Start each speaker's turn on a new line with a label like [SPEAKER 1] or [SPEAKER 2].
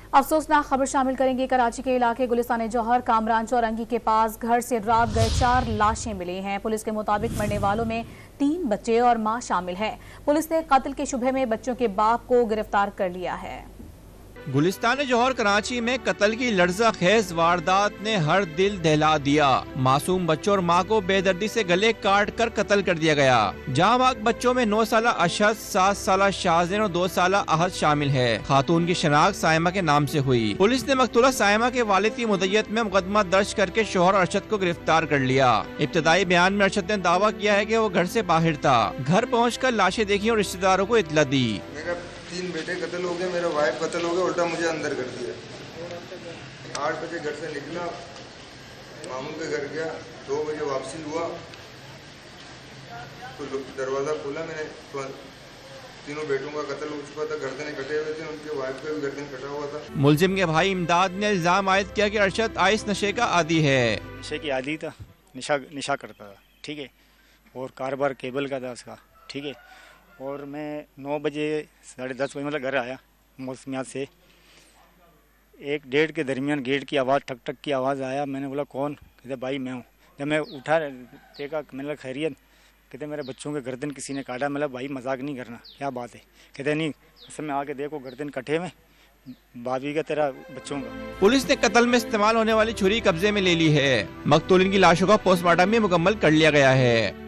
[SPEAKER 1] अफसोसनाक खबर शामिल करेंगे। कराची के इलाके गुलिस्तान जौहर, कामरान चौरंगी के पास घर से रात गए 4 लाशें मिली हैं। पुलिस के मुताबिक मरने वालों में 3 बच्चे और मां शामिल है। पुलिस ने कत्ल के शुबे में बच्चों के बाप को गिरफ्तार कर लिया है।
[SPEAKER 2] गुलिस्तान जौहर कराची में कत्ल की लर्जा खेज वारदात ने हर दिल दहला दिया। मासूम बच्चों और मां को बेदर्दी से गले काट कर कत्ल कर दिया गया। जहां बाग बच्चों में 9 साला अशद, 7 साला शाहजैन और 2 साला अहद शामिल है। खातून की शनाख्त साइमा के नाम से हुई। पुलिस ने मकतूला साइमा के वालिद की मुद्दत में मुकदमा दर्ज करके शोहर अरशद को गिरफ्तार कर लिया। इब्तदाई बयान में अरशद ने दावा किया है कि वो घर से बाहर था। घर पहुँचकर लाशें देखी और रिश्तेदारों को इत्तला दी।
[SPEAKER 3] 3 बेटे कत्ल हो गए, मेरा वाइफ कत्ल हो गया, उल्टा मुझे अंदर कर दिया। 8 बजे घर से निकला, मामू के घर गया, 2 बजे वापसी हुआ तो दरवाज़ा खोला, मैंने तीनों बेटों का कत्ल हो चुका था, गर्दनें कटे हुए थे, उनके वाइफ का भी गर्दन कटा हुआ था।
[SPEAKER 2] मुलजिम के भाई इमदाद ने इल्जाम आयद किया कि अरशद आइस नशे का आदी है।
[SPEAKER 4] नशे की आदी था, नशा करता था, ठीक है, और कारोबार केबल का था उसका, ठीक है। और मैं 9 बजे 10:30 बजे मतलब घर आया मौसमियात से। 1-1:30 के दरमियान गेट की आवाज़, ठक ठक की आवाज़ आया। मैंने बोला कौन? कहते भाई मैं हूँ। जब मैं उठा देखा, मैंने खैरियत? कहते मेरे बच्चों के गर्दन किसी ने काटा। मतलब भाई मजाक नहीं करना, क्या बात है? कहते नहीं, असल में आके देखो गर्दन कटे में, भाभी का तेरा बच्चों का।
[SPEAKER 2] पुलिस ने कत्ल में इस्तेमाल होने वाली छुरी कब्जे में ले ली है। मकतूलिन की लाशों का पोस्टमार्टम भी मुकम्मल कर लिया गया है।